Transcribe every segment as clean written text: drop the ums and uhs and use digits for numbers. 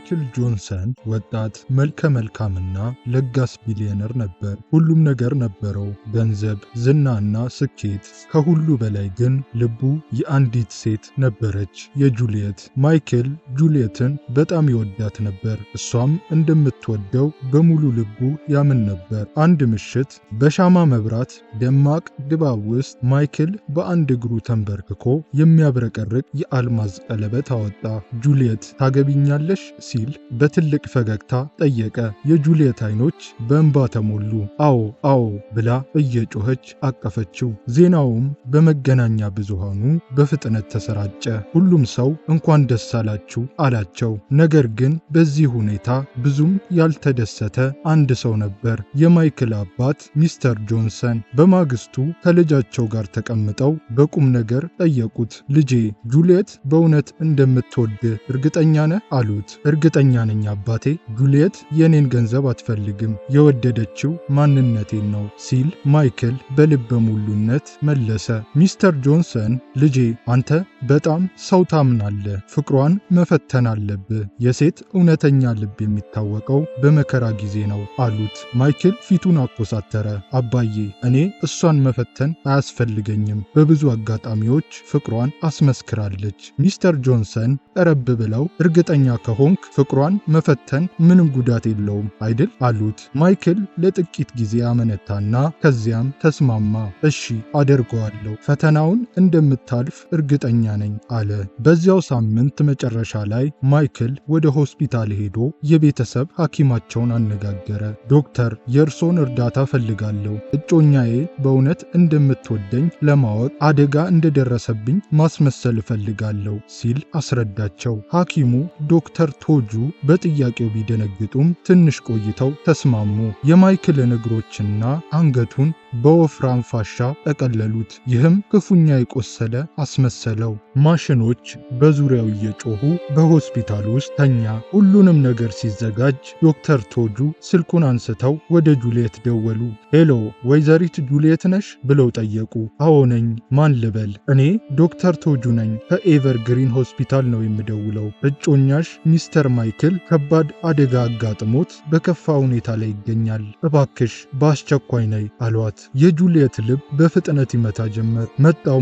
ማይክል ጆንሰን ወጣት መልከ መልካምና ለጋስ ቢሊዮነር ነበር። ሁሉም ነገር ነበረው፤ ገንዘብ፣ ዝናና ስኬት። ከሁሉ በላይ ግን ልቡ የአንዲት ሴት ነበረች፣ የጁልየት። ማይክል ጁልየትን በጣም ይወዳት ነበር። እሷም እንደምትወደው በሙሉ ልቡ ያምን ነበር። አንድ ምሽት በሻማ መብራት ደማቅ ድባብ ውስጥ ማይክል በአንድ እግሩ ተንበርክኮ የሚያብረቀርቅ የአልማዝ ቀለበት አወጣ። ጁልየት ታገቢኛለሽ ሲል በትልቅ ፈገግታ ጠየቀ። የጁልየት አይኖች በእንባ ተሞሉ። አዎ አዎ ብላ እየጮኸች አቀፈችው። ዜናውም በመገናኛ ብዙሃኑ በፍጥነት ተሰራጨ። ሁሉም ሰው እንኳን ደስ አላችሁ አላቸው። ነገር ግን በዚህ ሁኔታ ብዙም ያልተደሰተ አንድ ሰው ነበር፣ የማይክል አባት ሚስተር ጆንሰን። በማግስቱ ከልጃቸው ጋር ተቀምጠው በቁም ነገር ጠየቁት። ልጄ ጁልየት በእውነት እንደምትወድህ እርግጠኛ ነህ አሉት። እርግጠኛ ነኝ አባቴ። ጁልየት የኔን ገንዘብ አትፈልግም፣ የወደደችው ማንነቴን ነው ሲል ማይክል በልበ ሙሉነት መለሰ። ሚስተር ጆንሰን ልጄ አንተ በጣም ሰው ታምናለህ፣ ፍቅሯን መፈተን አለብህ። የሴት እውነተኛ ልብ የሚታወቀው በመከራ ጊዜ ነው አሉት። ማይክል ፊቱን አኮሳተረ። አባዬ እኔ እሷን መፈተን አያስፈልገኝም፣ በብዙ አጋጣሚዎች ፍቅሯን አስመስክራለች። ሚስተር ጆንሰን ቀረብ ብለው እርግጠኛ ከሆንክ ፍቅሯን መፈተን ምንም ጉዳት የለውም አይደል አሉት። ማይክል ለጥቂት ጊዜ አመነታና ከዚያም ተስማማ። እሺ አደርገዋለሁ፣ ፈተናውን እንደምታልፍ እርግጠኛ ነኝ አለ። በዚያው ሳምንት መጨረሻ ላይ ማይክል ወደ ሆስፒታል ሄዶ የቤተሰብ ሐኪማቸውን አነጋገረ። ዶክተር የእርሶን እርዳታ ፈልጋለሁ፣ እጮኛዬ በእውነት እንደምትወደኝ ለማወቅ አደጋ እንደደረሰብኝ ማስመሰል እፈልጋለሁ ሲል አስረዳቸው። ሐኪሙ ዶክተር ቶጁ በጥያቄው ቢደነግጡም ትንሽ ቆይተው ተስማሙ። የማይክልን እግሮችና አንገቱን በወፍራም ፋሻ ጠቀለሉት። ይህም ክፉኛ የቆሰለ አስመሰለው። ማሽኖች በዙሪያው እየጮሁ በሆስፒታል ውስጥ ተኛ። ሁሉንም ነገር ሲዘጋጅ ዶክተር ቶጁ ስልኩን አንስተው ወደ ጁልየት ደወሉ። ሄሎ ወይዘሪት ጁልየት ነሽ ብለው ጠየቁ። አዎ ነኝ፣ ማን ልበል? እኔ ዶክተር ቶጁ ነኝ፣ ከኤቨርግሪን ሆስፒታል ነው የምደውለው። እጮኛሽ ሚስተር ማይክል ከባድ አደጋ አጋጥሞት በከፋ ሁኔታ ላይ ይገኛል። እባክሽ በአስቸኳይ ነይ አሏት። የጁልየት ልብ በፍጥነት ይመታ ጀመር። መጣው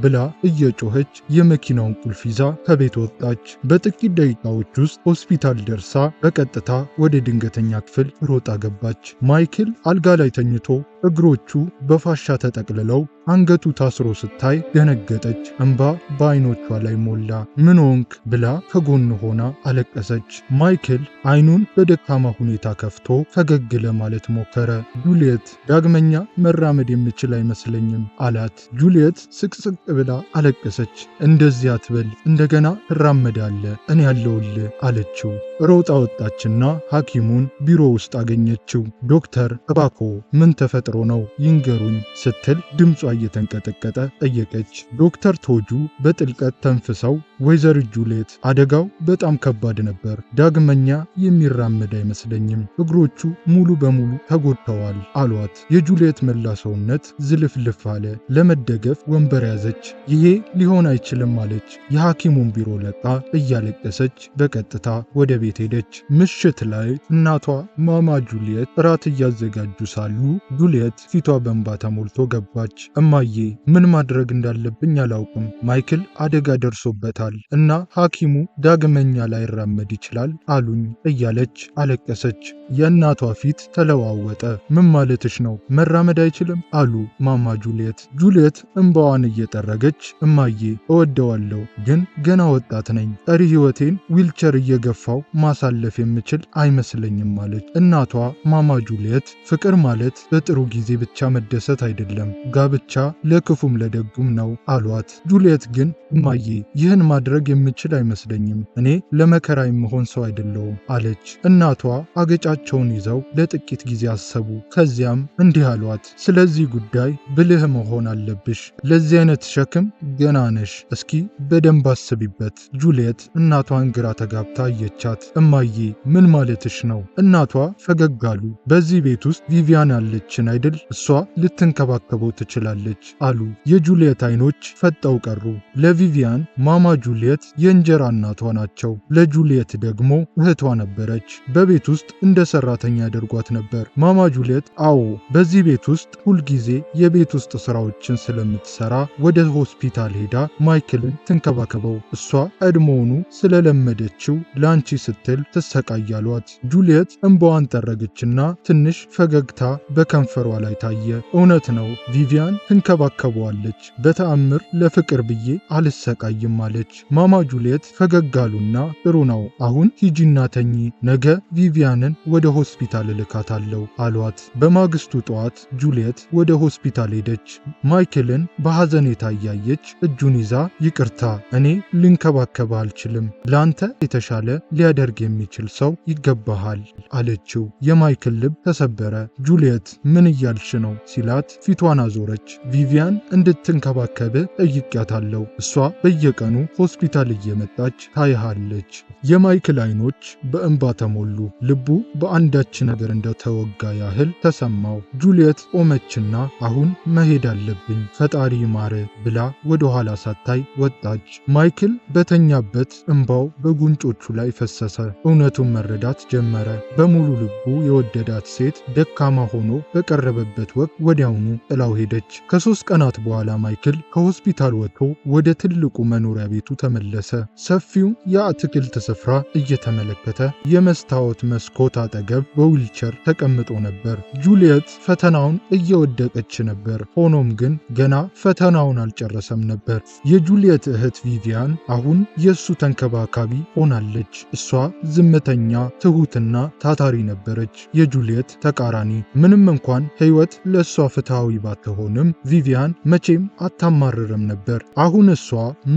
ብላ እየጮኸች የመኪናውን ቁልፍ ይዛ ከቤት ወጣች። በጥቂት ደቂቃዎች ውስጥ ሆስፒታል ደርሳ በቀጥታ ወደ ድንገተኛ ክፍል ሮጣ ገባች። ማይክል አልጋ ላይ ተኝቶ እግሮቹ በፋሻ ተጠቅልለው አንገቱ ታስሮ ስታይ ደነገጠች። እንባ በአይኖቿ ላይ ሞላ። ምን ሆንክ ብላ ከጎን ሆና አለቀሰች። ማይክል አይኑን በደካማ ሁኔታ ከፍቶ ፈገግ ለማለት ሞከረ። ጁልየት ዳግመኛ መራመድ የምችል አይመስለኝም አላት። ጁልየት ስቅስቅ ብላ አለቀሰች። እንደዚህ አትበል፣ እንደገና ትራመዳለህ፣ እኔ ያለሁልህ አለችው። ሮጣ ወጣችና ሐኪሙን ቢሮ ውስጥ አገኘችው። ዶክተር እባክዎ ምን ተፈጥሮ ነው ይንገሩኝ ስትል ድምጿ እየተንቀጠቀጠ ጠየቀች። ዶክተር ቶጁ በጥልቀት ተንፍሰው ወይዘሪት ጁልየት አደጋው በጣም ከባድ ነበር፣ ዳግመኛ የሚራመድ አይመስለኝም፣ እግሮቹ ሙሉ በሙሉ ተጎድተዋል አሏት። የጁልየት መላ ሰውነት ዝልፍልፍ አለ። ለመደገፍ ወንበር ያዘች። ይሄ ሊሆን አይችልም አለች። የሐኪሙን ቢሮ ለቃ እያለቀሰች በቀጥታ ወደ ቤት ሄደች። ምሽት ላይ እናቷ ማማ ጁልየት እራት እያዘጋጁ ሳሉ ጁልየት ፊቷ በእንባ ተሞልቶ ገባች። እማዬ ምን ማድረግ እንዳለብኝ አላውቅም፣ ማይክል አደጋ ደርሶበታል እና ሐኪሙ ዳግመኛ ላይራመድ ይችላል አሉኝ እያለች አለቀሰች። የእናቷ ፊት ተለዋወጠ። ምን ማለትሽ ነው? መራመድ አይችልም አሉ ማማ ጁልየት። ጁልየት እንባዋን እየጠረገች እማዬ እወደዋለሁ፣ ግን ገና ወጣት ነኝ፣ ቀሪ ሕይወቴን ዊልቸር እየገፋው ማሳለፍ የምችል አይመስለኝም አለች። እናቷ ማማ ጁልየት ፍቅር ማለት በጥሩ ጊዜ ብቻ መደሰት አይደለም፣ ጋብቻ ለክፉም ለደጉም ነው አሏት። ጁልየት ግን እማዬ ይህን ማድረግ የምችል አይመስለኝም፣ እኔ ለመከራ የምሆን ሰው አይደለሁም አለች። እናቷ አገጫቸውን ይዘው ለጥቂት ጊዜ አሰቡ። ከዚያም እንዲህ አሏት፣ ስለዚህ ጉዳይ ብልህ መሆን አለብሽ፣ ለዚህ አይነት ሸክም ገና ነሽ፣ እስኪ በደንብ አስቢበት። ጁልየት እናቷን ግራ ተጋብታ አየቻት። እማዬ ምን ማለትሽ ነው? እናቷ ፈገግ አሉ። በዚህ ቤት ውስጥ ቪቪያን አለችን አይደል? እሷ ልትንከባከበው ትችላለች አሉ። የጁልየት አይኖች ፈጠው ቀሩ። ለቪቪያን ማማ ጁልየት የእንጀራ እናቷ ናቸው። ለጁልየት ደግሞ እህቷ ነበረች። በቤት ውስጥ እንደ ሰራተኛ ያደርጓት ነበር። ማማ ጁልየት አዎ፣ በዚህ ቤት ውስጥ ሁልጊዜ የቤት ውስጥ ስራዎችን ስለምትሰራ ወደ ሆስፒታል ሄዳ ማይክልን ትንከባከበው፣ እሷ ቀድሞውኑ ስለለመደችው ለአንቺ ስትል ትሰቃያሏት። ጁልየት እንባዋን ጠረገችና ትንሽ ፈገግታ በከንፈሯ ላይ ታየ። እውነት ነው፣ ቪቪያን ትንከባከበዋለች። በተአምር ለፍቅር ብዬ አልሰቃይም አለች። ማማ ጁልየት ፈገግ አሉና ጥሩ ነው፣ አሁን ሂጂና ተኚ፣ ነገ ቪቪያንን ወደ ሆስፒታል እልካታለሁ አሏት። በማግስቱ ጠዋት ጁልየት ወደ ሆስፒታል ሄደች። ማይክልን በሐዘኔታ እያየች እጁን ይዛ ይቅርታ፣ እኔ ልንከባከብህ አልችልም፣ ለአንተ የተሻለ ሊያደርግ የሚችል ሰው ይገባሃል አለችው። የማይክል ልብ ተሰበረ። ጁልየት ምን እያልሽ ነው ሲላት ፊቷን አዞረች። ቪቪያን እንድትንከባከብህ ጠይቄያታለሁ፣ እሷ በየቀኑ ሆስፒታል እየመጣች ታይሃለች። የማይክል አይኖች በእንባ ተሞሉ። ልቡ በአንዳች ነገር እንደተወጋ ያህል ተሰማው። ጁልየት ቆመችና አሁን መሄድ አለብኝ፣ ፈጣሪ ማረ ብላ ወደ ኋላ ሳታይ ወጣች። ማይክል በተኛበት እንባው በጉንጮቹ ላይ ፈሰሰ። እውነቱን መረዳት ጀመረ። በሙሉ ልቡ የወደዳት ሴት ደካማ ሆኖ በቀረበበት ወቅት ወዲያውኑ ጥላው ሄደች። ከ3 ቀናት በኋላ ማይክል ከሆስፒታል ወጥቶ ወደ ትልቁ መኖሪያ ቤቱ ተመለሰ። ሰፊው የአትክልት ስፍራ እየተመለከተ የመስታወት መስኮት አጠገብ በዊልቸር ተቀምጦ ነበር። ጁልየት ፈተናውን እየወደቀች ነበር። ሆኖም ግን ገና ፈተናውን አልጨረሰም ነበር። የጁልየት እህት ቪቪያን አሁን የእሱ ተንከባካቢ ሆናለች። እሷ ዝምተኛ፣ ትሁትና ታታሪ ነበረች። የጁልየት ተቃራኒ። ምንም እንኳን ሕይወት ለእሷ ፍትሃዊ ባትሆንም ቪቪያን መቼም አታማርርም ነበር። አሁን እሷ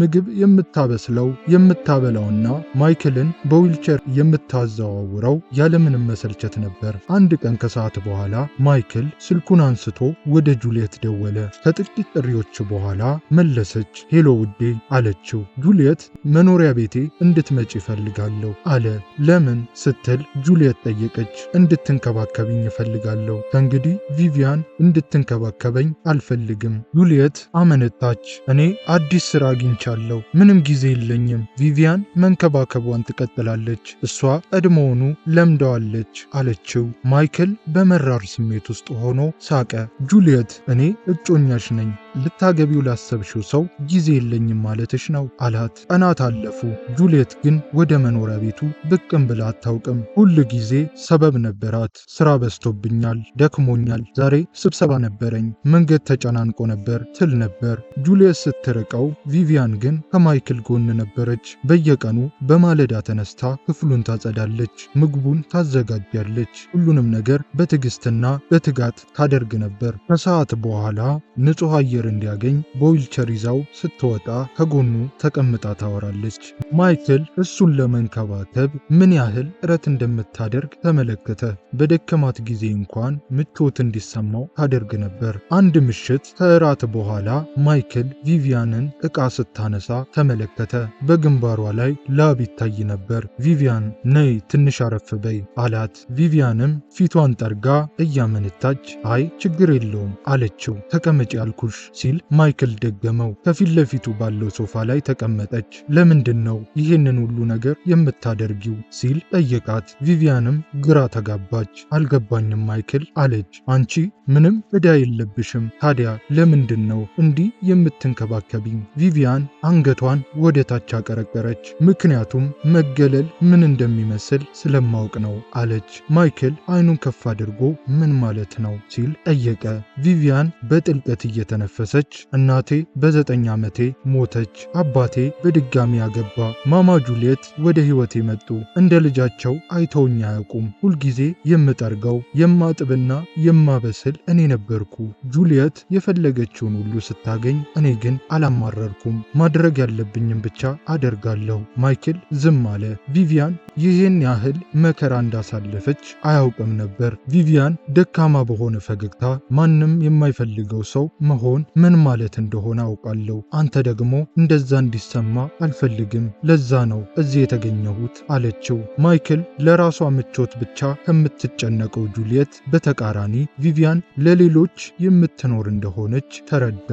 ምግብ የምታበስለው የምታበላውና ማይክልን በዊልቸር የምታዘዋውረው ያለምንም መሰልቸት ነበር። አንድ ቀን ከሰዓት በኋላ ማይክል ስልኩን አንስቶ ወደ ጁልየት ደወለ። ከጥቂት ጥሪዎች በኋላ መለሰች። ሄሎ ውዴ አለችው። ጁልየት መኖሪያ ቤቴ እንድትመጪ እፈልጋለሁ አለ። ለምን ስትል ጁልየት ጠየቀች። እንድትንከባከብኝ እፈልጋለሁ። ከእንግዲህ ቪቪያን እንድትንከባከበኝ አልፈልግም። ጁልየት አመነታች። እኔ አዲስ ስራ አግኝቻለሁ፣ ምንም ጊዜ የለኝም። ቪቪያን መንከባከቧን ትቀጥላለች፣ እሷ ቀድሞውኑ ለምደዋለች አለችው። ማይክል በመራር ስሜት ውስጥ ሆኖ ሳቀ። ጁልየት እኔ እጮኛሽ ነኝ፣ ልታገቢው ላሰብሽው ሰው ጊዜ የለኝም ማለትሽ ነው አላት። ቀናት አለፉ። ጁልየት ግን ወደ መኖሪያ ቤቱ ብቅም ብላ አታውቅም። ሁል ጊዜ ሰበብ ነበራት። ስራ በዝቶብኛል፣ ደክሞኛል፣ ዛሬ ስብሰባ ነበረኝ፣ መንገድ ተጨናንቆ ነበር ትል ነበር። ጁልየት ስትርቀው ቪቪያን ግን ከማይክል ጎን ነበረች። በየቀኑ በማለዳ ተነስታ ክፍሉን ታጸዳለች፣ ምግቡን ታዘጋጃለች፣ ሁሉንም ነገር በትዕግስትና በትጋት ታደርግ ነበር። ከሰዓት በኋላ ንጹህ አየር እንዲያገኝ በዊልቸር ይዛው ስትወጣ ከጎኑ ተቀምጣ ታወራለች። ማይክል እሱን ለመንከባከብ ምን ያህል ጥረት እንደምታደርግ ተመለከተ። በደከማት ጊዜ እንኳን ምቾት እንዲሰማው ታደርግ ነበር። አንድ ምሽት ከእራት በኋላ ማይክል ቪቪያንን ዕቃ ስታነሳ ተመለከተ። በግንባሯ ላይ ላብ ይታይ ነበር። ቪቪያን ነይ ትንሽ አረፍ በይ አላት። ቪቪያንም ፊቷን ጠርጋ እያመነታች አይ ችግር የለውም አለችው። ተቀመጪ ያልኩሽ ሲል ማይክል ደገመው። ከፊት ለፊቱ ባለው ሶፋ ላይ ተቀመጠች። ለምንድን ነው ይህንን ሁሉ ነገር የምታደርጊው ሲል ጠየቃት። ቪቪያንም ግራ ተጋባች። አልገባኝም ማይክል አለች። አንቺ ምንም ዕዳ የለብሽም፣ ታዲያ ለምንድን ነው እንዲህ የምትንከባከቢኝ? ቪቪያን አንገቷን ወደ ታች አቀረቀረች። ምክንያቱም መገለል ምን እንደሚመስል ስለማውቅ ነው አለች። ማይክል አይኑን ከፍ አድርጎ ምን ማለት ነው ሲል ጠየቀ። ቪቪያን በጥልቀት እየተነፈሰች እናቴ በ9 ዓመቴ ሞተች፣ አባቴ በድጋሚ አገባ፣ ማማ ጁልየት ወደ ሕይወቴ መጡ፣ እንደ ልጃቸው አይተውኝ አያውቁም፣ ሁልጊዜ የምጠርገው የማጥብና የማበስል እኔ ነበርኩ። ጁልየት የፈለገችውን ሁሉ ስታገኝ፣ እኔ ግን አላማረርኩም፣ ማድረግ ያለብኝም ብቻ አደርጋለሁ። ማይክል ዝም አለ። ቪቪያን ይህን ያህል መከራ እንዳሳለፈች አያውቅም ነበር። ቪቪያን ደካማ በሆነ ፈገግታ ማንም የማይፈልገው ሰው መሆን ምን ማለት እንደሆነ አውቃለሁ። አንተ ደግሞ እንደዛ እንዲሰማ አልፈልግም። ለዛ ነው እዚህ የተገኘሁት አለችው። ማይክል ለራሷ ምቾት ብቻ ከምትጨነቀው ጁልየት በተቃራኒ ቪቪያን ለሌሎች የምትኖር እንደሆነች ተረዳ።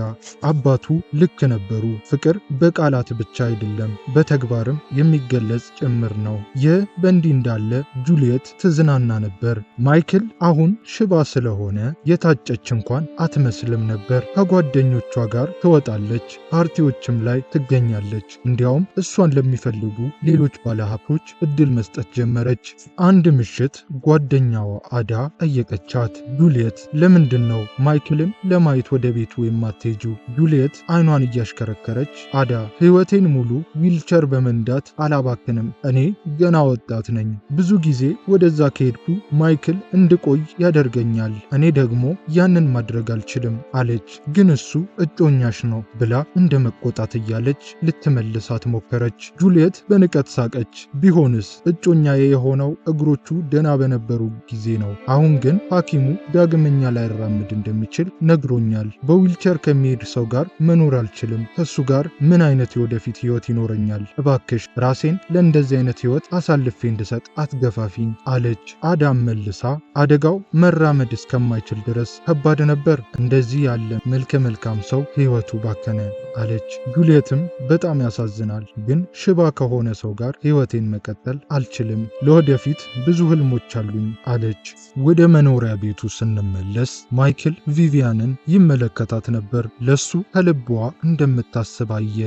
አባቱ ልክ ነበሩ። ፍቅር በቃላት ብቻ አይደለም፣ በተግባርም የሚገለጽ ጭምር ነው። ይህ በእንዲህ እንዳለ ጁልየት ትዝናና ነበር። ማይክል አሁን ሽባ ስለሆነ የታጨች እንኳን አትመስልም ነበር። ከጓደኞቿ ጋር ትወጣለች፣ ፓርቲዎችም ላይ ትገኛለች። እንዲያውም እሷን ለሚፈልጉ ሌሎች ባለሀብቶች እድል መስጠት ጀመረች። አንድ ምሽት ጓደኛዋ አዳ ጠየቀቻት፣ ጁልየት ለምንድን ነው ማይክልን ለማየት ወደ ቤቱ የማትሄጂው? ጁልየት አይኗን እያሽከረከረች አዳ ሕይወቴን ሙሉ ዊልቸር በመንዳት አላባክንም። እኔ ገና ወጣት ነኝ። ብዙ ጊዜ ወደዛ ከሄድኩ ማይክል እንድቆይ ያደርገኛል። እኔ ደግሞ ያንን ማድረግ አልችልም አለች። ግን እሱ እጮኛሽ ነው ብላ እንደ መቆጣት እያለች ልትመልሳት ሞከረች። ጁልየት በንቀት ሳቀች። ቢሆንስ እጮኛዬ የሆነው እግሮቹ ደና በነበሩ ጊዜ ነው። አሁን ግን ሐኪሙ ዳግመኛ ላይራምድ እንደሚችል ነግሮኛል። በዊልቸር ከሚሄድ ሰው ጋር መኖር አልችልም። ከሱ ጋር ምን አይነት የወደፊት ህይወት ይኖረኛል? እባክሽ ራሴን ለእንደዚህ አይነት ህይወት አሳልፌ እንድሰጥ አትገፋፊኝ አለች። አዳም መልሳ አደጋው መራመድ እስከማይችል ድረስ ከባድ ነበር። እንደዚህ ያለ መልከ መልካም ሰው ህይወቱ ባከነ አለች። ጁልየትም በጣም ያሳዝናል፣ ግን ሽባ ከሆነ ሰው ጋር ህይወቴን መቀጠል አልችልም። ለወደፊት ብዙ ህልሞች አሉኝ አለች። ወደ መኖሪያ ቤቱ ስንመለስ ማይክል ቪቪያንን ይመለከታት ነበር። ለሱ ከልቧ እንደምታስብ አየ።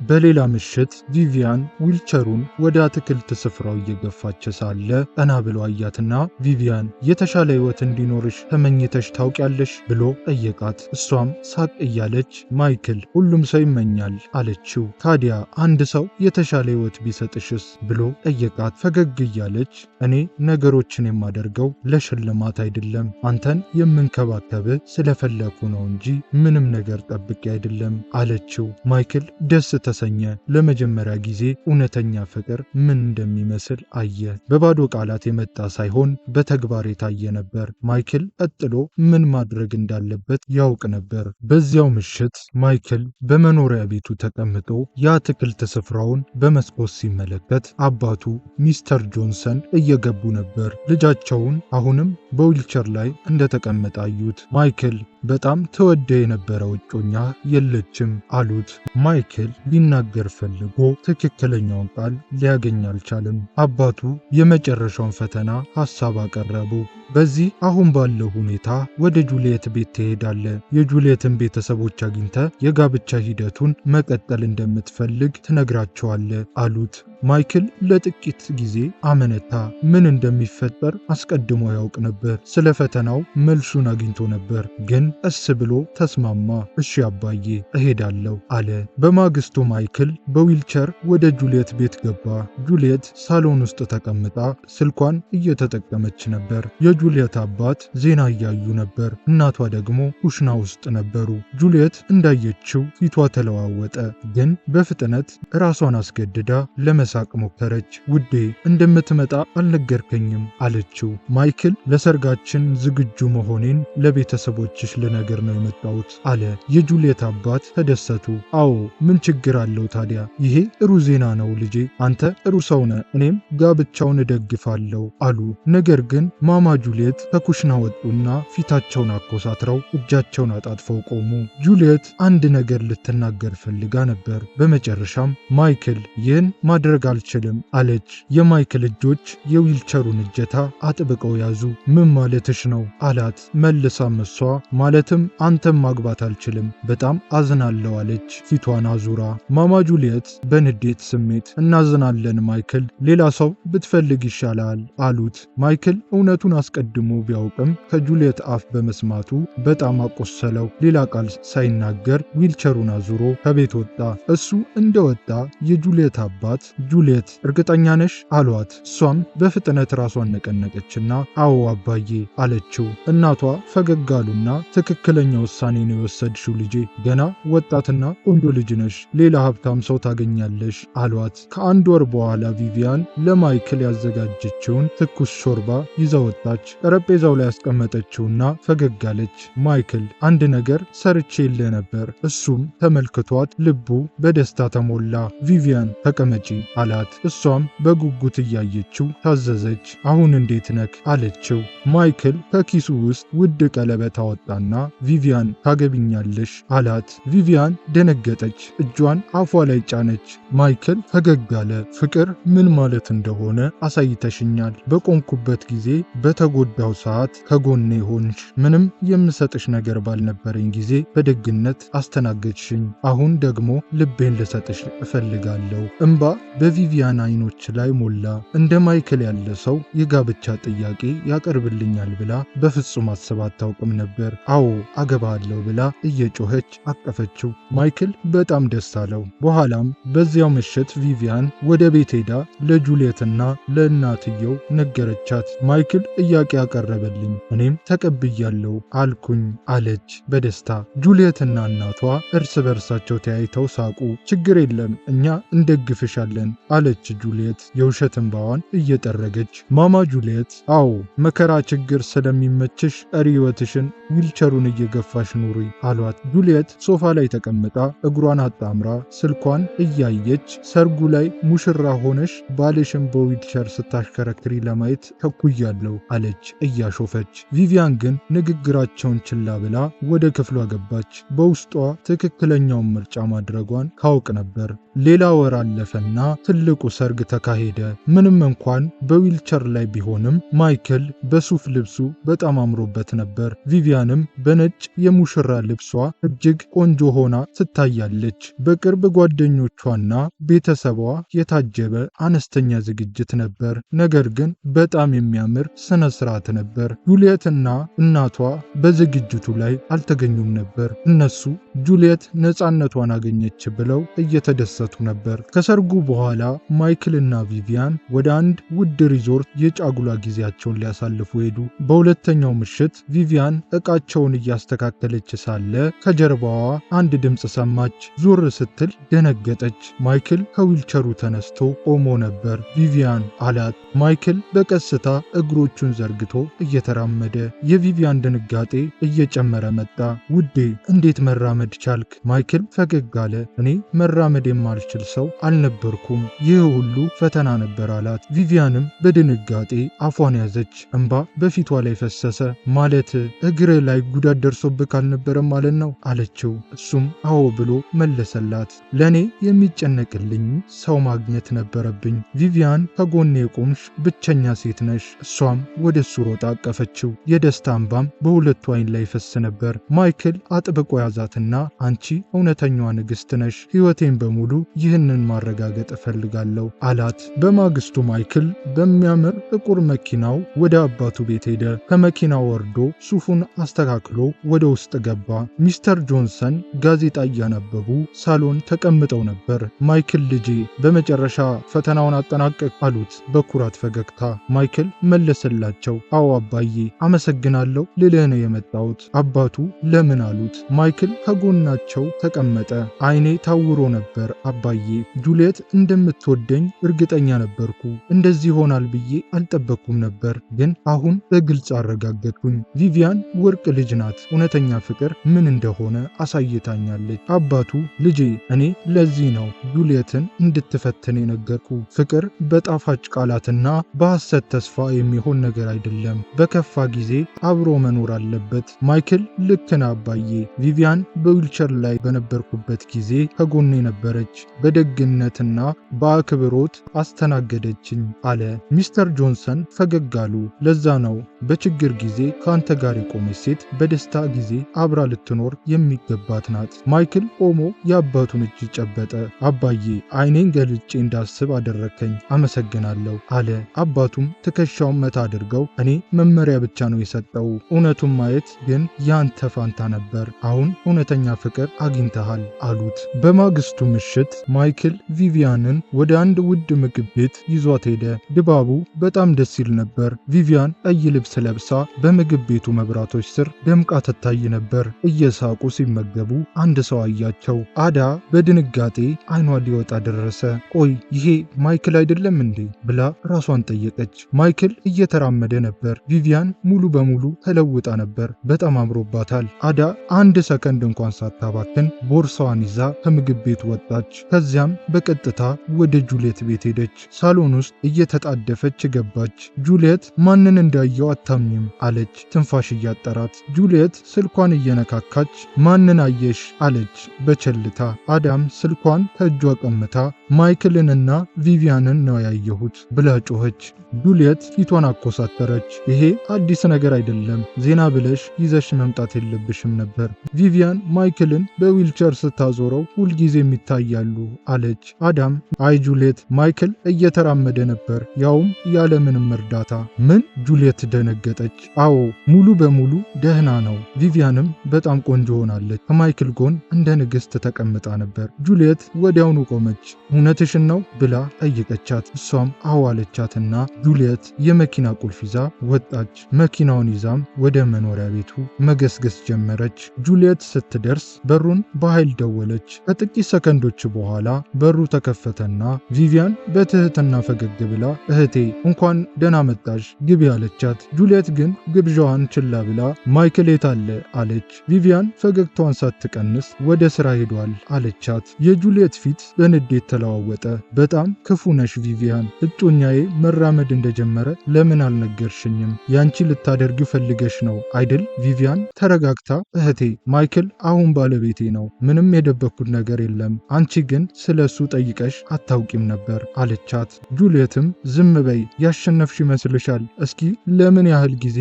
በሌላ ምሽት ቪቪያን ዊልቸሩን ወደ አትክልት ስፍራው እየገፋች ሳለ ቀና ብሎ አያትና ቪቪያን የተሻለ ህይወት እንዲኖርሽ ተመኝተሽ ታውቂያለሽ ብሎ ጠየቃት። እሷም ሳቅ እያለች ማይክል ሁሉም ሰው ይመኛል አለችው። ታዲያ አንድ ሰው የተሻለ ህይወት ቢሰጥሽስ ብሎ ጠየቃት። ፈገግ እያለች እኔ ነገሮችን የማደርገው ለሽልማት አይደለም፣ አንተን የምንከባከብህ ስለፈለኩ ነው እንጂ ምንም ነገር ጠብቄ አይደለም አለችው። ማይክል ደስ ተሰኘ። ለመጀመሪያ ጊዜ እውነተኛ ፍቅር ምን እንደሚመስል አየ። በባዶ ቃላት የመጣ ሳይሆን በተግባር የታየ ነበር። ማይክል ቀጥሎ ምን ማድረግ እንዳለበት ያውቅ ነበር። በዚያው ምሽት ማይክል በመኖሪያ ቤቱ ተቀምጦ የአትክልት ስፍራውን በመስኮት ሲመለከት አባቱ ሚስተር ጆንሰን እየገቡ ነበር። ልጃቸውን አሁንም በዊልቸር ላይ እንደተቀመጠ አዩት። ማይክል በጣም ተወደ የነበረው እጮኛ የለችም አሉት። ማይክል ሊናገር ፈልጎ ትክክለኛውን ቃል ሊያገኝ አልቻለም። አባቱ የመጨረሻውን ፈተና ሐሳብ አቀረቡ። በዚህ አሁን ባለው ሁኔታ ወደ ጁልየት ቤት ትሄዳለህ። የጁልየትን ቤተሰቦች አግኝተ የጋብቻ ሂደቱን መቀጠል እንደምትፈልግ ትነግራቸዋለህ አሉት። ማይክል ለጥቂት ጊዜ አመነታ። ምን እንደሚፈጠር አስቀድሞ ያውቅ ነበር። ስለ ፈተናው መልሱን አግኝቶ ነበር፣ ግን ቀስ ብሎ ተስማማ። እሺ አባዬ እሄዳለሁ አለ። በማግስቱ ማይክል በዊልቸር ወደ ጁልየት ቤት ገባ። ጁልየት ሳሎን ውስጥ ተቀምጣ ስልኳን እየተጠቀመች ነበር። የጁልየት አባት ዜና እያዩ ነበር። እናቷ ደግሞ ኩሽና ውስጥ ነበሩ። ጁልየት እንዳየችው ፊቷ ተለዋወጠ፣ ግን በፍጥነት ራሷን አስገድዳ ለመሳቅ ሞከረች። ውዴ እንደምትመጣ አልነገርከኝም አለችው። ማይክል ለሰርጋችን ዝግጁ መሆኔን ለቤተሰቦችሽ ልነግር ነው የመጣሁት አለ። የጁልየት አባት ተደሰቱ። አዎ ምን ችግር አለው ታዲያ? ይሄ ጥሩ ዜና ነው ልጄ። አንተ ጥሩ ሰው ነህ፣ እኔም ጋብቻውን እደግፋለሁ አሉ። ነገር ግን ማማ ጁልየት ከኩሽና ወጡና ፊታቸውን አኮሳትረው እጃቸውን አጣጥፈው ቆሙ። ጁልየት አንድ ነገር ልትናገር ፈልጋ ነበር። በመጨረሻም ማይክል ይህን ማድረግ አልችልም አለች። የማይክል እጆች የዊልቸሩን እጀታ አጥብቀው ያዙ። ምን ማለትሽ ነው አላት። መልሳም እሷ ማለትም አንተም ማግባት አልችልም፣ በጣም አዝናለሁ አለች ፊቷን አዙራ። ማማ ጁልየት በንዴት ስሜት እናዝናለን ማይክል፣ ሌላ ሰው ብትፈልግ ይሻላል አሉት። ማይክል እውነቱን አስቀድሞ ቢያውቅም ከጁልየት አፍ በመስማቱ በጣም አቆሰለው። ሌላ ቃል ሳይናገር ዊልቸሩን አዙሮ ከቤት ወጣ። እሱ እንደወጣ የጁልየት አባት ጁልየት እርግጠኛ ነሽ አሏት። እሷም በፍጥነት ራሷን ነቀነቀችና አዎ አባዬ አለችው። እናቷ ፈገግ አሉና ትክክለኛ ውሳኔ ነው የወሰድሽው ልጄ፣ ገና ወጣትና ቆንጆ ልጅ ነሽ፣ ሌላ ሀብታም ሰው ታገኛለሽ አሏት። ከአንድ ወር በኋላ ቪቪያን ለማይክል ያዘጋጀችውን ትኩስ ሾርባ ይዛ ወጣች። ጠረጴዛው ላይ ያስቀመጠችውና ፈገግ አለች። ማይክል አንድ ነገር ሰርቼ የለ ነበር። እሱም ተመልክቷት ልቡ በደስታ ተሞላ። ቪቪያን ተቀመጪ አላት። እሷም በጉጉት እያየችው ታዘዘች። አሁን እንዴት ነክ አለችው። ማይክል ከኪሱ ውስጥ ውድ ቀለበት አወጣና ቪቪያን ታገቢኛለሽ አላት። ቪቪያን ደነገጠች። እጇን አፏ ላይ ጫነች። ማይክል ፈገግ አለ። ፍቅር ምን ማለት እንደሆነ አሳይተሽኛል። በቆምኩበት ጊዜ፣ በተጎዳው ሰዓት ከጎኔ ሆንሽ። ምንም የምሰጥሽ ነገር ባልነበረኝ ጊዜ በደግነት አስተናገድሽኝ። አሁን ደግሞ ልቤን ልሰጥሽ እፈልጋለሁ። እንባ በቪቪያን አይኖች ላይ ሞላ። እንደ ማይክል ያለ ሰው የጋብቻ ጥያቄ ያቀርብልኛል ብላ በፍጹም አስባ አታውቅም ነበር። አዎ አገባለሁ ብላ እየጮኸች አቀፈችው። ማይክል በጣም ደስ አለው። በኋላም በዚያው ምሽት ቪቪያን ወደ ቤት ሄዳ ለጁልየትና ለእናትየው ነገረቻት። ማይክል ጥያቄ ያቀረበልኝ እኔም ተቀብያለሁ አልኩኝ አለች በደስታ። ጁልየትና እናቷ እርስ በርሳቸው ተያይተው ሳቁ። ችግር የለም እኛ እንደግፍሻለን አለች ጁልየት የውሸት እንባዋን እየጠረገች። ማማ ጁልየት አዎ መከራ ችግር ስለሚመችሽ ቀሪ ሕይወትሽን ዊልቸሩን እየገፋሽ ኑሪ አሏት። ጁልየት ሶፋ ላይ ተቀምጣ እግሯን አጣምራ ስልኳን እያየች ሰርጉ ላይ ሙሽራ ሆነሽ ባልሽን በዊልቸር ስታሽከረክሪ ለማየት ተኩያለሁ አለች እያሾፈች። ቪቪያን ግን ንግግራቸውን ችላ ብላ ወደ ክፍሏ ገባች። በውስጧ ትክክለኛውን ምርጫ ማድረጓን ካውቅ ነበር። ሌላ ወር አለፈና ትልቁ ሰርግ ተካሄደ። ምንም እንኳን በዊልቸር ላይ ቢሆንም ማይክል በሱፍ ልብሱ በጣም አምሮበት ነበር። ቪቪያንም በነጭ የሙሽራ ልብሷ እጅግ ቆንጆ ሆና ትታያለች። በቅርብ ጓደኞቿና ቤተሰቧ የታጀበ አነስተኛ ዝግጅት ነበር፣ ነገር ግን በጣም የሚያምር ስነ ስርዓት ነበር። ጁልየትና እናቷ በዝግጅቱ ላይ አልተገኙም ነበር። እነሱ ጁልየት ነፃነቷን አገኘች ብለው እየተደሰቱ ነበር። ከሰርጉ በኋላ ማይክልና ቪቪያን ወደ አንድ ውድ ሪዞርት የጫጉላ ጊዜያቸውን ሊያሳልፉ ሄዱ። በሁለተኛው ምሽት ቪቪያን ዕቃቸውን እያስተካከለች ሳለ ከጀርባዋ አንድ ድምፅ ሰማች። ዞር ስትል ደነገጠች። ማይክል ከዊልቸሩ ተነስቶ ቆሞ ነበር። ቪቪያን አላት። ማይክል በቀስታ እግሮቹን ዘርግቶ እየተራመደ። የቪቪያን ድንጋጤ እየጨመረ መጣ። ውዴ እንዴት መራመድ ቻልክ? ማይክል ፈገግ አለ። እኔ መራመድ የማልችል ሰው አልነበርኩም፣ ይህ ሁሉ ፈተና ነበር አላት። ቪቪያንም በድንጋጤ አፏን ያዘች። እንባ በፊቷ ላይ ፈሰሰ። ማለት እግር ላይ ጉዳት ደርሶብክ አልነበረም ማለት ነው አለችው። እሱም አዎ ብሎ መለሰላት። ለእኔ የሚጨነቅልኝ ሰው ማግኘት ነበረብኝ። ቪቪያን ከጎኔ የቆምሽ ብቸኛ ሴት ነሽ። እሷም ወደ እሱ ሮጣ አቀፈችው። የደስታ እንባም በሁለቱ አይን ላይ ፈስ ነበር። ማይክል አጥብቆ ያዛትና አንቺ እውነተኛዋ ንግሥት ነሽ፣ ሕይወቴን በሙሉ ይህንን ማረጋገጥ እፈልጋለሁ አላት። በማግስቱ ማይክል በሚያምር ጥቁር መኪናው ወደ አባቱ ቤት ሄደ። ከመኪናው ወርዶ ሱፉን አስተካክሎ ወደ ውስጥ ገባ። ሚስተር ጆንሰን ጋዜጣ እያነበቡ ሳሎን ተቀምጠው ነበር። ማይክል ልጄ በመጨረሻ ፈተናውን አጠናቀቅ አሉት በኩራት ፈገግታ። ማይክል መለሰላቸው፣ አዎ አባዬ አመሰግናለሁ ልልህ ነው የመጣሁት። አባቱ ለምን አሉት። ማይክል ከጎናቸው ተቀመጠ። አይኔ ታውሮ ነበር አባዬ፣ ጁልየት እንደምትወደኝ እርግጠኛ ነበርኩ። እንደዚህ ይሆናል ብዬ አልጠበቅኩም ነበር፣ ግን አሁን በግልጽ አረጋገጥኩኝ። ቪቪያን ወርቅ ልጅ ናት። እውነተኛ ፍቅር ምን እንደሆነ አሳይታኛለች። አባቱ ልጄ እኔ ለዚህ ነው ጁልየትን እንድትፈትን የነገርኩ። ፍቅር በጣፋጭ ቃላትና በሐሰት ተስፋ የሚሆን ነገር አይደለም። በከፋ ጊዜ አብሮ መኖር አለበት። ማይክል ልክ ነህ አባዬ። ቪቪያን በዊልቸር ላይ በነበርኩበት ጊዜ ከጎኔ ነበረች። በደግነትና በአክብሮት አስተናገደችኝ አለ። ሚስተር ጆንሰን ፈገግ አሉ። ለዛ ነው በችግር ጊዜ ከአንተ ጋር የቆመች ሴት በደስታ ጊዜ አብራ ልትኖር የሚገባት ናት። ማይክል ቆሞ የአባቱን እጅ ጨበጠ። አባዬ አይኔን ገልጬ እንዳስብ አደረከኝ፣ አመሰግናለሁ አለ። አባቱም ትከሻውን መታ አድርገው እኔ መመሪያ ብቻ ነው የሰጠው፣ እውነቱን ማየት ግን ያንተ ፋንታ ነበር። አሁን እውነተኛ ፍቅር አግኝተሃል አሉት። በማግስቱ ምሽት ማይክል ቪቪያንን ወደ አንድ ውድ ምግብ ቤት ይዟት ሄደ። ድባቡ በጣም ደስ ይል ነበር። ቪቪያን ቀይ ልብስ ለብሳ በምግብ ቤቱ መብራቶች ስር ደምቃ ትታይ ነበር። እየሳቁ ሲመገቡ አንድ ሰው አያቸው። አዳ በድንጋጤ አይኗ ሊወጣ ደረሰ። ቆይ ይሄ ማይክል አይደለም እንዴ ብላ ራሷን ጠየቀች። ማይክል እየተራመደ ነበር። ቪቪያን ሙሉ በሙሉ ተለውጣ ነበር። በጣም አምሮባታል። አዳ አንድ ሰከንድ እንኳን ሳታባክን ቦርሳዋን ይዛ ከምግብ ቤት ወጣች። ከዚያም በቀጥታ ወደ ጁልየት ቤት ሄደች። ሳሎን ውስጥ እየተጣደፈች ገባች። ጁልየት ማንን እንዳየው አታምኝም አለች ትንፋሽ እያጠራት። ጁልየት ስልኳን እየነካካች ማንን አየሽ አለች በቸልታ። አዳም ስልኳን ከእጇ ቀምታ ማይክልንና ቪቪያንን ነው ያየሁት ብላ ጮኸች። ጁልየት ፊቷን አኮሳተረች። ይሄ አዲስ ነገር አይደለም፣ ዜና ብለሽ ይዘሽ መምጣት የለብሽም ነበር። ቪቪያን ማይክልን በዊልቸር ስታዞረው ሁልጊዜም ይታያሉ አለች። አዳም አይ ጁልየት፣ ማይክል እየተራመደ ነበር፣ ያውም ያለምንም እርዳታ። ምን? ጁልየት ደነገጠች። አዎ ሙሉ በሙሉ ደህና ነው። ቪቪያንም በጣም ቆንጆ ሆናለች። ከማይክል ጎን እንደ ንግሥት ተቀምጣ ነበር። ጁልየት ወዲያውኑ ቆመች። እውነትሽን ነው ብላ ጠየቀቻት። እሷም አዎ አለቻትና ጁልየት የመኪና ቁልፍ ይዛ ወጣች። መኪናውን ይዛም ወደ መኖሪያ ቤቱ መገስገስ ጀመረች። ጁልየት ስትደርስ በሩን በኃይል ደወለች። ከጥቂት ሰከንዶች በኋላ በሩ ተከፈተና ቪቪያን በትህትና ፈገግ ብላ እህቴ እንኳን ደህና መጣሽ ግቢ አለቻት። ጁልየት ግን ግብዣዋን ችላ ብላ ማይክል የት አለ አለች። ቪቪያን ፈገግታዋን ሳትቀንስ ወደ ስራ ሄዷል አለቻት። የጁልየት ፊት በንዴት ተለዋወጠ። በጣም ክፉ ነሽ ቪቪያን፣ እጮኛዬ መራመድ እንደጀመረ ለምን አልነገርሽኝም? ያንቺ ልታደርጊ ፈልገሽ ነው አይደል? ቪቪያን ተረጋግታ እህቴ ማይክል አሁን ባለቤቴ ነው፣ ምንም የደበኩት ነገር የለም። አንቺ ግን ስለሱ ጠይቀሽ አታውቂም ነበር አለቻት። ጁልየትም ዝም በይ፣ ያሸነፍሽ ይመስልሻል? እስኪ ለምን ያህል ጊዜ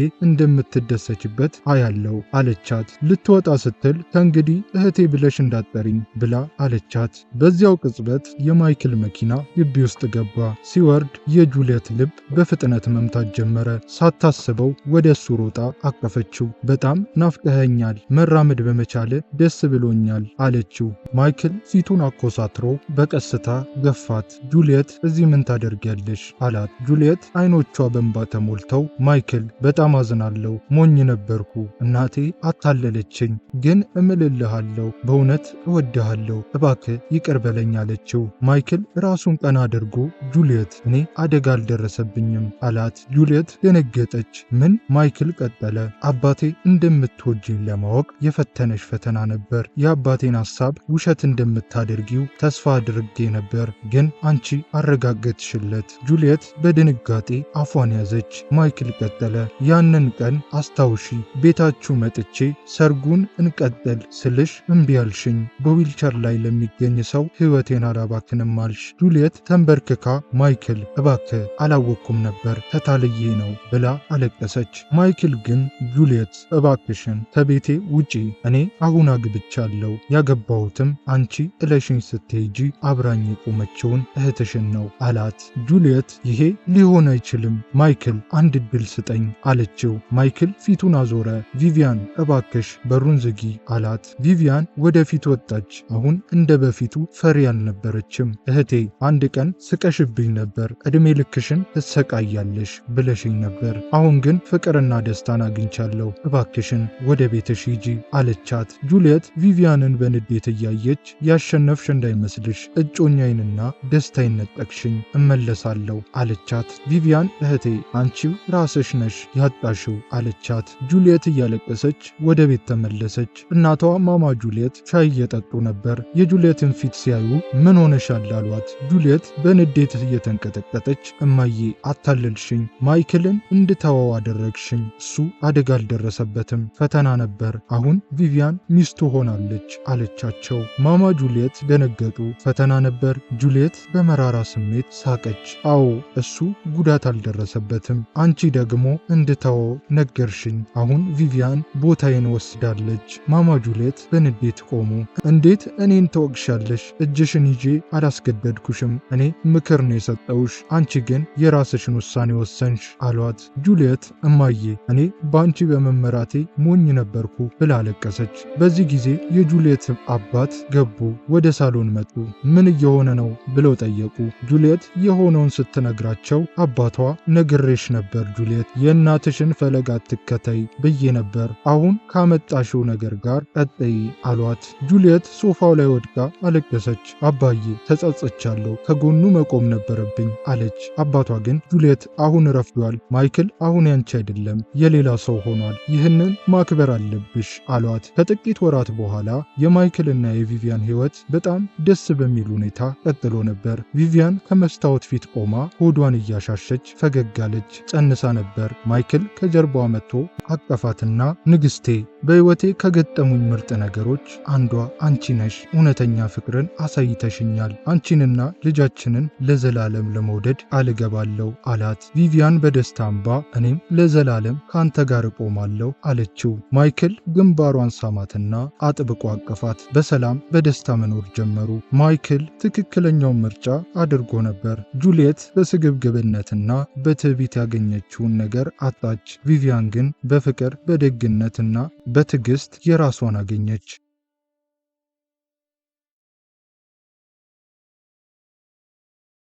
እንደምትደሰችበት አያለው አለቻት። ልትወጣ ስትል ከእንግዲህ እህቴ ብለሽ እንዳትጠሪኝ ብላ አለቻት። በዚያው ቅጽበት የማይክል መኪና ግቢ ውስጥ ገባ። ሲወርድ የጁልየት ልብ በፍጥነት መምታት ጀመረ። ሳታስበው ወደ እሱ ሮጣ አቀፈችው። በጣም ናፍቀኸኛል፣ መራመድ በመቻለ ደስ ብሎኛል አለችው። ማይክል ፊቱን አኮሳትሮ በቀስታ ገፋት። ጁልየት እዚህ ምን ታደርጊያለሽ አላት። ጁልየት አይኖቿ በእንባ ተሞልተው ማይክል በጣም አዝናለሁ፣ ሞኝ ነበርኩ፣ እናቴ አታለለችኝ፣ ግን እምልልሃለሁ በእውነት እወድሃለሁ፣ እባክህ ይቅር በለኝ አለችው። ማይክል ራሱን ቀና አድርጎ ጁልየት እኔ አደጋ አልደረሰብኝም አላት። ጁልየት ደነገጠች። ምን? ማይክል ቀጠለ። አባቴ እንደምትወጂኝ ለማወቅ የፈተነሽ ፈተና ነበር። የአባቴን ሐሳብ ውሸት እንደምታደርጊው ተስፋ አድርጌ ነበር፣ ግን አንቺ አረጋገጥሽለት። ጁልየት በድንጋጤ አፏን ያዘች። ማይክል ቀጠለ። ያንን ቀን አስታውሺ፣ ቤታችሁ መጥቼ ሰርጉን እንቀጥል ስልሽ እምቢ አልሽኝ። በዊልቸር ላይ ለሚገኝ ሰው ሕይወቴን አላባክንም አልሽ። ጁልየት ተንበርክካ ማይክል እባክህ አላወቅኩም ነበር ተታልዬ ነው ብላ አለቀሰች። ማይክል ግን ጁልየት እባክሽን ከቤቴ ውጪ፣ እኔ አሁን አግብቻለሁ፣ ያገባሁትም አንቺ ጥለሽኝ ስትሄጂ አብራኝ የቆመችውን እህትሽን ነው አላት። ጁልየት ይሄ ሊሆን አይችልም ማይክል፣ አንድ ዕድል ስጠኝ አለችው። ማይክል ፊቱን አዞረ። ቪቪያን እባክሽ በሩን ዝጊ አላት። ቪቪያን ወደፊት ወጣች። አሁን እንደ በፊቱ ፈሪ አልነበረችም። እህቴ አንድ ቀን ስቀሽብኝ ነበር፣ ዕድሜ ልክሽን ትሰቃያለሽ ብለሽኝ ነበር። አሁን ግን ፍቅርና ደስታን አግኝቻለሁ፣ እባክሽን ወደ ቤትሽ ሂጂ አለቻት። ጁልየት ቪቪያንን በንዴት እያየች ያሸነፍሽ እንዳይመስልሽ፣ እጮኛዬንና ደስታዬን ነጠቅሽኝ፣ እመለሳለሁ አለቻት። ቪቪያን እህቴ አንቺው ራስሽ ነሽ ያጣሽው አለቻት። ጁልየት እያለቀሰች ወደ ቤት ተመለሰች። እናቷ ማማ ጁልየት ሻይ እየጠጡ ነበር። የጁልየትን ፊት ሲያዩ ምን ሆነሻል አሏት። ጁልየት በንዴት እየተንቀጠቀጠች እማዬ አታለልሽኝ፣ ማይክልን እንድተወው አደረግሽኝ፣ እሱ አደጋ አልደረሰበትም፣ ፈተና ነበር፣ አሁን ቪቪያን ሚስቱ ሆናለች አለቻቸው። ማማ ጁልየት ደነገጡ። ፈተና ነበር? ጁልየት በመራራ ስሜት ሳቀች። አዎ እሱ ጉዳት አልደረሰበትም፣ አንቺ ደግሞ እንድተወው ነገርሽኝ፣ አሁን ቪቪያን ቦታዬን ወስዳለች። ማማ ጁልየት በንዴት ቆሙ። እንዴት እኔን ተወቅሻለሽ? እጅሽን ይዤ አላስገደድኩሽም፣ እኔ ምክር ነው የሰጠውሽ፣ አንቺ ግን የራስሽን ውሳኔ ወሰንሽ አሏት። ጁልየት እማዬ እኔ በአንቺ በመመራቴ ሞኝ ነበርኩ ብላ አለቀሰች። በዚህ ጊዜ የጁልየት አባት ገቡ። ወደ ሳሎን መጡ። ምን እየሆነ ነው ብለው ጠየቁ። ጁልየት የሆነውን ስትነግራቸው አባቷ ነግሬሽ ነበር ጁልየት፣ የእናትሽን ፈለግ አትከተይ ብዬ ነበር። አሁን ካመጣሽው ነገር ጋር ቀጥይ አሏት። ጁልየት ሶፋው ላይ ወድቃ አለቀሰች። አባዬ ተጸጽቻለሁ፣ ከጎኑ መቆም ነበረብኝ አለች። አባቷ ግን ጁልየት አሁን ረፍዷል፣ ማይክል አሁን ያንቺ አይደለም የሌላ ሰው ሆኗል፣ ይህንን ማክበር አለብሽ አሏት። ከጥቂት ወራት በኋላ የማይክልና የቪቪያን ሕይወት በጣም ደስ በሚል ሁኔታ ቀጥሎ ነበር። ቪቪያን ከመስታወት ፊት ቆማ ሆዷን እያሻሸች ፈገግ አለች። ጸንሳ ነበር። ማይክል ከጀርባዋ መጥቶ አቀፋትና ንግስቴ፣ በሕይወቴ ከገጠሙኝ ምርጥ ነገሮች አንዷ አንቺ ነሽ። እውነተኛ ፍቅርን አሳይተሽኛል። አንቺንና ልጃችንን ለዘላለም ለመውደድ አልገባለሁ አላት። ቪቪያን በደስታ እንባ እኔም ለዘላለም ከአንተ ጋር እቆማለሁ አለችው። ማይክል ግንባሯን ሳማትና አጥብቆ አቀፋት። በሰላም በደስታ መኖር ጀመሩ። ማይክል ትክክለኛውን ምርጫ አድርጎ ነበር። ጁልየት በስግብግብነትና በትዕቢት ያገኘችውን ነገር አጣች። ቪቪያን ግን በፍቅር በደግነትና በትዕግስት የራሷን አገኘች።